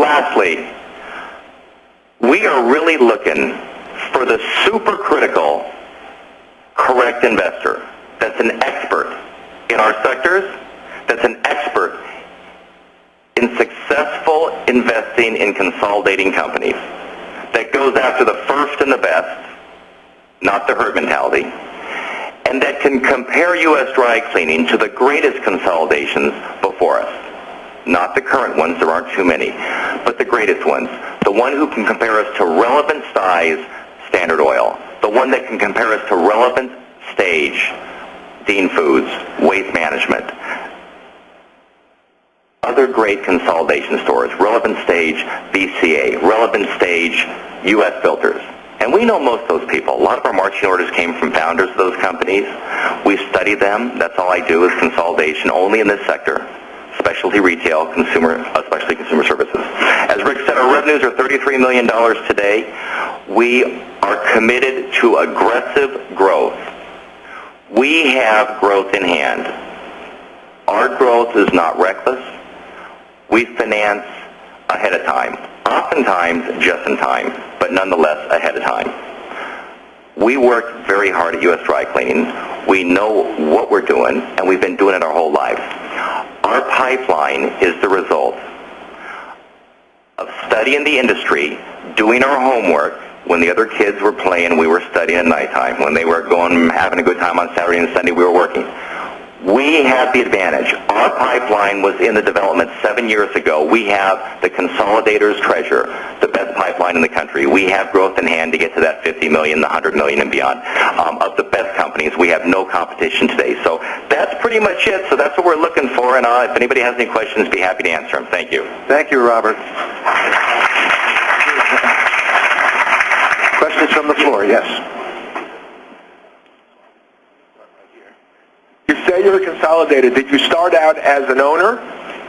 lastly, we are really looking for the supercritical correct investor that's an expert in our sectors, that's an expert in successful investing in consolidating companies, that goes after the first and the best, not the herd mentality, and that can compare U.S. dry cleaning to the greatest consolidations before us. Not the current ones, there aren't too many, but the greatest ones. The one who can compare us to relevant size, Standard Oil. The one that can compare us to relevant stage, Dean Foods, Waste Management. Other great consolidation stores, relevant stage, BCA, relevant stage, U.S. Filters. And we know most of those people. A lot of our marching orders came from founders of those companies. We study them. That's all I do is consolidation only in this sector. Specialty retail, especially consumer services. As Rick said, our revenues are $33 million today. We are committed to aggressive growth. We have growth in hand. Our growth is not reckless. We finance ahead of time. Oftentimes just in time, but nonetheless ahead of time. We work very hard at U.S. Dry Cleaning. We know what we're doing, and we've been doing it our whole lives. Our pipeline is the result of studying the industry, doing our homework. When the other kids were playing, we were studying at nighttime. When they were having a good time on Saturday and Sunday, we were working. We have the advantage. Our pipeline was in the development 7 years ago. We have the consolidator's treasure, the best pipeline in the country. We have growth in hand to get to that 50 million, the 100 million and beyond of the best companies. We have no competition today. So that's pretty much it. So that's what we're looking for. And if anybody has any questions, be happy to answer them. Thank you. Thank you, Robert. Questions from the floor? Yes. You say you're consolidated. Did you start out as an owner?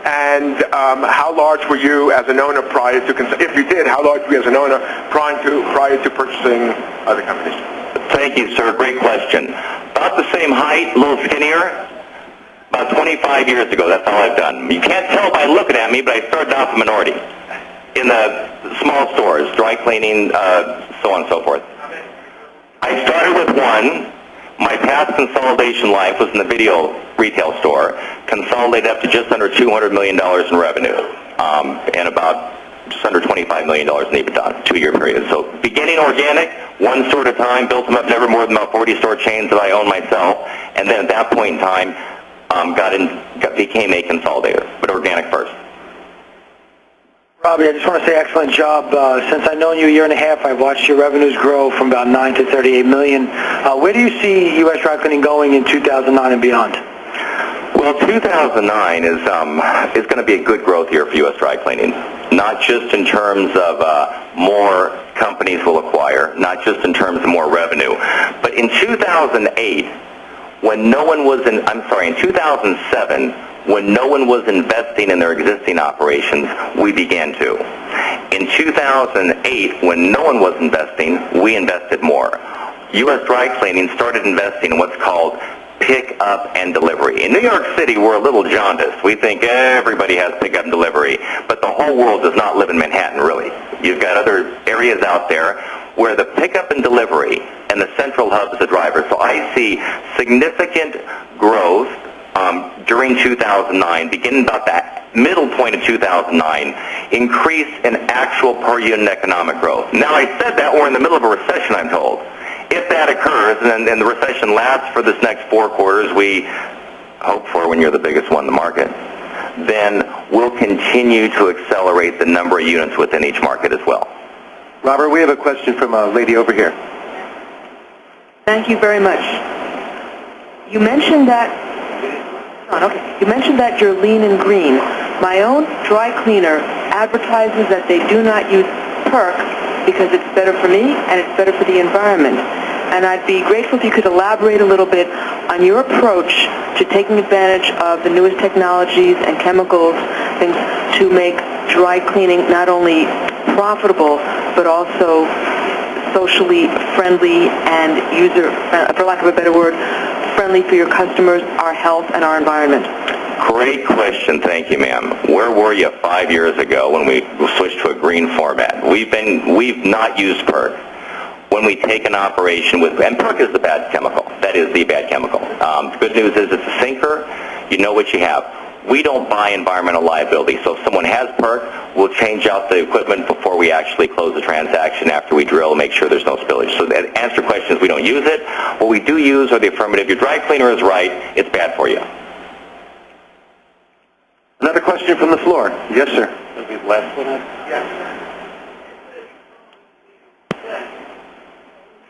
And how large were you as an owner prior to, if you did, how large were you as an owner prior to purchasing other companies? Thank you, sir. Great question. About the same height, a little skinnier. About 25 years ago, that's all I've done. You can't tell by looking at me, but I started off a minority in the small stores, dry cleaning, so on and so forth. I started with one. My past consolidation life was in the video retail store, consolidated up to just under $200 million in revenue, and about just under $25 million in EBITDA, 2-year period. So beginning organic, one store at a time, built them up never more than about 40 store chains that I own myself, and then at that point in time, became a consolidator, but organic first. Robbie, I just want to say excellent job. Since I've known you a year and a half, I've watched your revenues grow from about 9 to 38 million. Where do you see U.S. Dry Cleaning going in 2009 and beyond? Well, 2009 is going to be a good growth year for U.S. Dry Cleaning. Not just in terms of more companies will acquire, not just in terms of more revenue, but in 2008, when no one was in 2007, when no one was investing in their existing operations, we began to. In 2008, when no one was investing, we invested more. U.S. Dry Cleaning started investing in what's called pick up and delivery. In New York City, we're a little jaundiced. We think everybody has pick up and delivery, but the whole world does not live in Manhattan, really. You've got other areas out there where the pick up and delivery and the central hub is the driver. So I see significant growth during 2009, beginning about that middle point of 2009, increase in actual per unit economic growth. Now, I said that we're in the middle of a recession, I'm told. If that occurs, and the recession lasts for this next 4 quarters, we hope for when you're the biggest one in the market, then we'll continue to accelerate the number of units within each market as well. Robert, we have a question from a lady over here. Thank you very much. You mentioned that you're lean and green. My own dry cleaner advertises that they do not use perk because it's better for me and it's better for the environment. And I'd be grateful if you could elaborate a little bit on your approach to taking advantage of the newest technologies and chemicals, things to make dry cleaning not only profitable but also socially friendly and user, for lack of a better word, friendly for your customers, our health, and our environment. Great question. Thank you, ma'am. Where were you 5 years ago when we switched to a green format? We've not used PERC. When we take an operation with, and PERC is the bad chemical. That is the bad chemical. The good news is it's a sinker. You know what you have. We don't buy environmental liability. So if someone has PERC, we'll change out the equipment before we actually close the transaction after we drill and make sure there's no spillage. So the answer to question is we don't use it. What we do use are the affirmative. Your dry cleaner is right. It's bad for you. Another question from the floor. Yes, sir.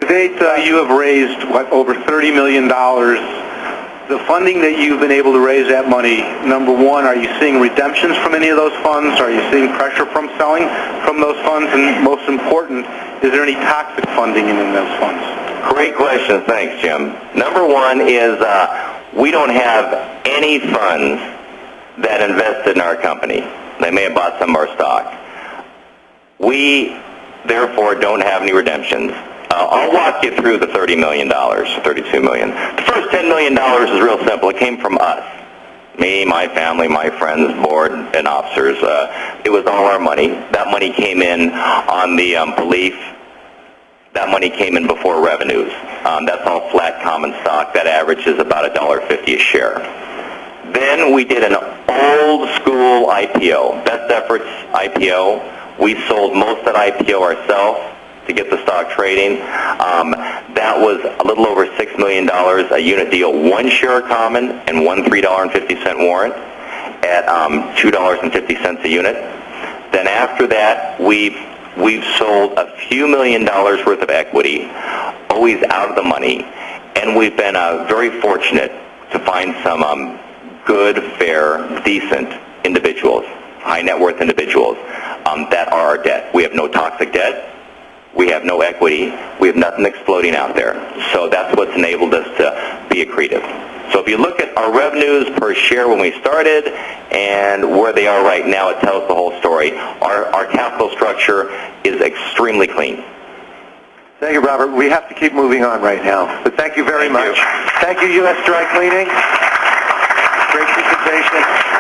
To date, you have raised, over $30 million. The funding that you've been able to raise that money, number one, are you seeing redemptions from any of those funds? Are you seeing pressure from selling from those funds? And most important, is there any toxic funding in those funds? Great question. Thanks, Jim. Number one is we don't have any funds that invested in our company. They may have bought some of our stock. We, therefore, don't have any redemptions. I'll walk you through the $30 million, $32 million. The first $10 million is real simple. It came from us. Me, my family, my friends, board, and officers. It was all our money. That money came in on the belief. That money came in before revenues. That's all flat common stock. That averages about $1.50 a share. Then we did an old school IPO, best efforts IPO. We sold most of that IPO ourselves to get the stock trading. That was a little over $6 million a unit deal, one share common and one $3.50 warrant at $2.50 a unit. Then after that, we've sold a few $1 million worth of equity, always out of the money, and we've been very fortunate to find some good, fair, decent individuals, high net worth individuals that are our debt. We have no toxic debt. We have no equity. We have nothing exploding out there. So that's what's enabled us to be accretive. So if you look at our revenues per share when we started and where they are right now, it tells the whole story. Our capital structure is extremely clean. Thank you, Robert. We have to keep moving on right now. But thank you very much. Thank you, U.S. Dry Cleaning. Great presentation.